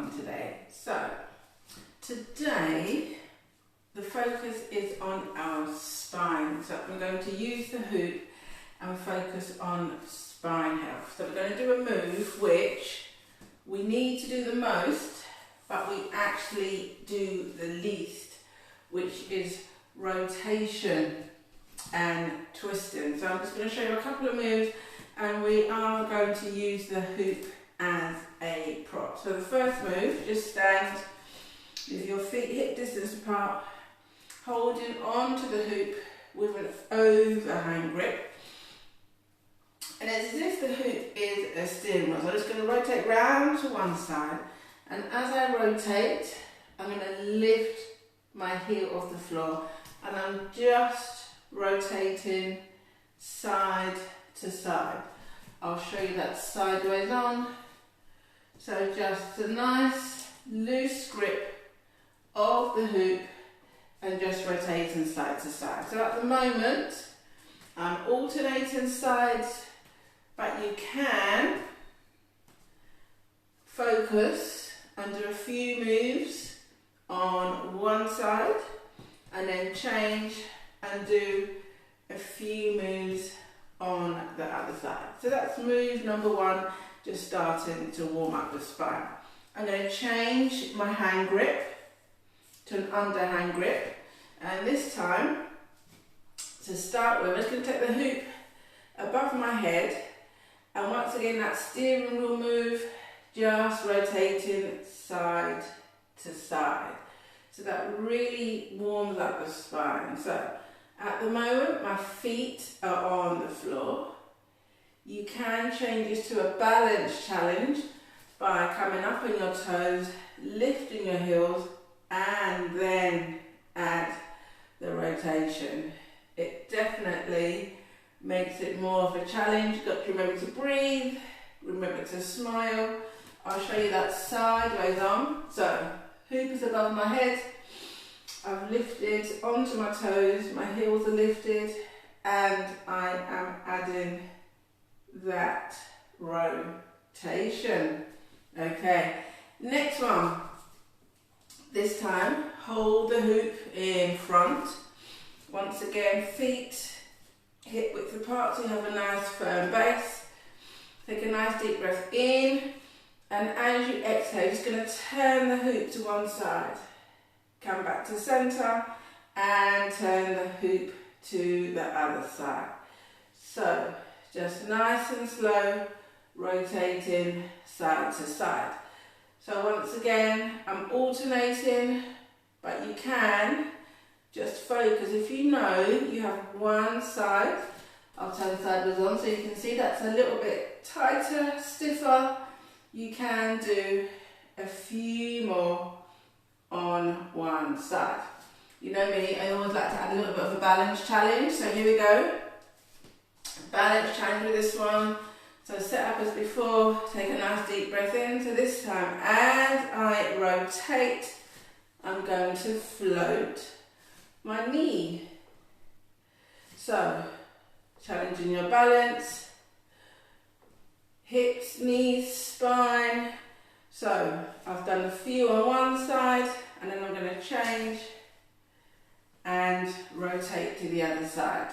one today. So today the focus is on our spine. So I'm going to use the hoop and focus on spine health. So we're going to do a move which we need to do the most, but we actually do the least, which is rotation and twisting. So I'm just going to show you a couple of moves, and we are going to use the hoop as a prop. So the first move, just stand with your feet hip distance apart, holding on to the hoop with an overhand grip. And it's as if the hoop is a steering wheel. So I'm just going to rotate round to one side, and as I rotate, I'm going to lift my heel off the floor, and I'm just rotating side to side. I'll show you that sideways on. So just a nice loose grip of the hoop and just rotating side to side. So at the moment I'm alternating sides, but you can focus and do a few moves on one side and then change and do a few moves on the other side. So that's move number one, just starting to warm up the spine. I'm going to change my hand grip to an underhand grip, and this time, to start with, I'm just going to take the hoop above my head, and once again that steering wheel move, just rotating side to side. So that really warms up the spine. So at the moment my feet are on the floor. You can change this to a balance challenge by coming up on your toes, lifting your heels, and then add the rotation. It definitely makes it more of a challenge. You've got to remember to breathe, remember to smile. I'll show you that sideways on. So hoop is above my head, I've lifted onto my toes, my heels are lifted, and I am adding that rotation. Okay, next one. This time, hold the hoop in front. Once again, feet hip width apart so you have a nice firm base. Take a nice deep breath in, and as you exhale, you're just going to turn the hoop to one side. Come back to centre and turn the hoop to the other side. So just nice and slow, rotating side to side. So once again, I'm alternating, but you can just focus. If you know you have one side, I'll turn sideways on so you can see that's a little bit tighter, stiffer. You can do a few more on one side. You know me, I always like to add a little bit of a balance challenge. So here we go. Balance challenge with this one. So set up as before, take a nice deep breath in. So this time, as I rotate, I'm going to float my knee. So, challenging your balance, hips, knees, spine. So, I've done a few on one side, and then I'm going to change and rotate to the other side.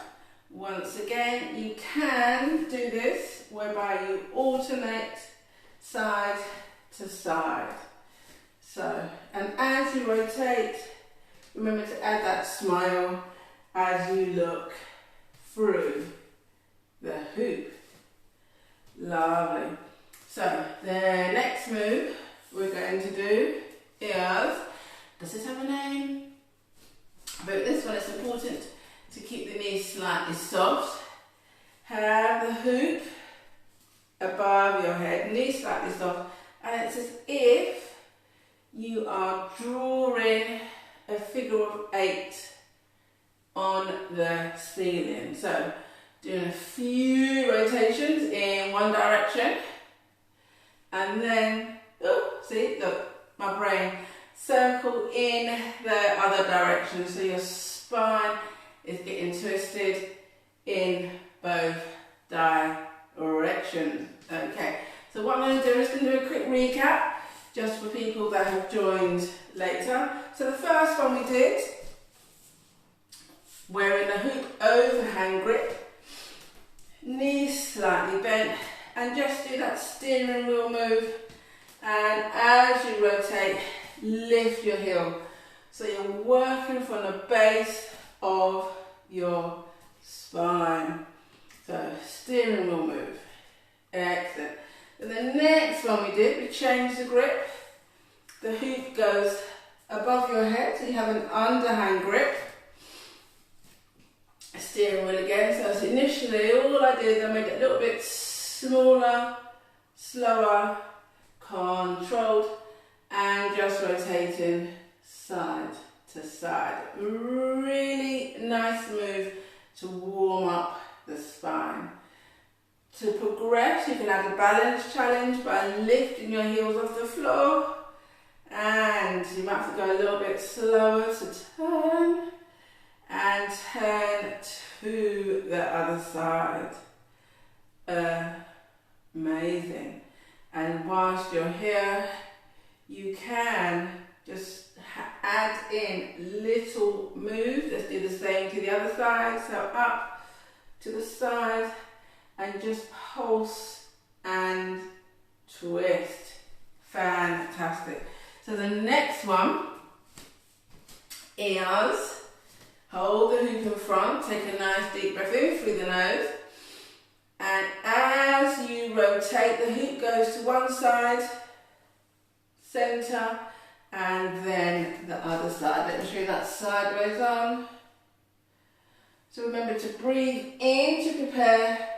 Once again, you can do this whereby you alternate side to side. So, and as you rotate, remember to add that smile as you look through the hoop. Lovely. So, the next move we're going to do is, does this have a name? But this one is important to keep the knees slightly soft. Have the hoop above your head, knees slightly soft, and it's as if you are drawing a figure of 8 on the ceiling. So doing a few rotations in one direction, and then, oh, see, look, my brain, circle in the other direction, so your spine is getting twisted in both directions. Okay, so what I'm going to do is going to do a quick recap just for people that have joined later. So the first one we did, we're in a hoop overhand grip, knees slightly bent, and just do that steering wheel move. And as you rotate, lift your heel. So you're working from the base of your spine. So steering wheel move. Excellent. And the next one we did, we changed the grip. The hoop goes above your head, so you have an underhand grip. Steering wheel again. So initially all I did, I made it a little bit smaller, slower, controlled, and just rotating side to side. Really nice move to warm up the spine. To progress, you can add a balance challenge by lifting your heels off the floor, and you might have to go a little bit slower to turn and turn to the other side. Amazing. And whilst you're here, you can just add in little moves. Let's do the same to the other side. So up to the side and just pulse and twist. Fantastic. So the next one is hold the hoop in front, take a nice deep breath in through the nose, and as you rotate, the hoop goes to one side, centre, and then the other side. Let me show you that sideways on. So remember to breathe in to prepare,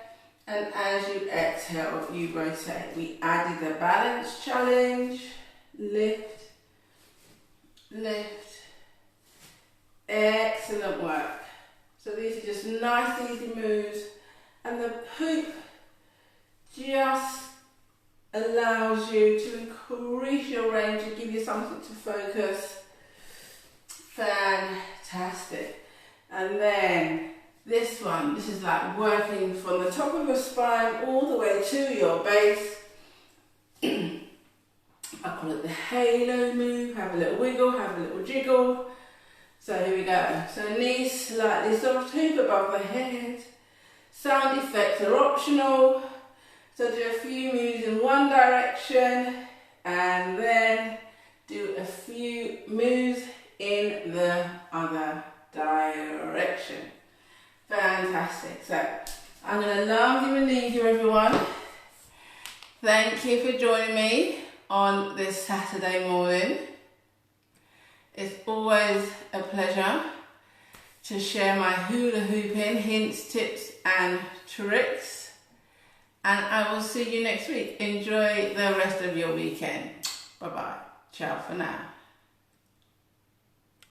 and as you exhale, you rotate. We added the balance challenge, lift, lift. Excellent work. So these are just nice, easy moves, and the hoop just allows you to increase your range and give you something to focus. Fantastic. And then this one, this is like working from the top of your spine all the way to your base. I call it the halo move. Have a little wiggle, have a little jiggle. So here we go. So knees slightly soft, hoop above the head. Sound effects are optional. So do a few moves in one direction and then do a few moves in the other direction. Fantastic. So I'm going to love you and leave you, everyone. Thank you for joining me on this Saturday morning. It's always a pleasure to share my hula hooping hints, tips and tricks. And I will see you next week. Enjoy the rest of your weekend. Bye bye. Ciao for now.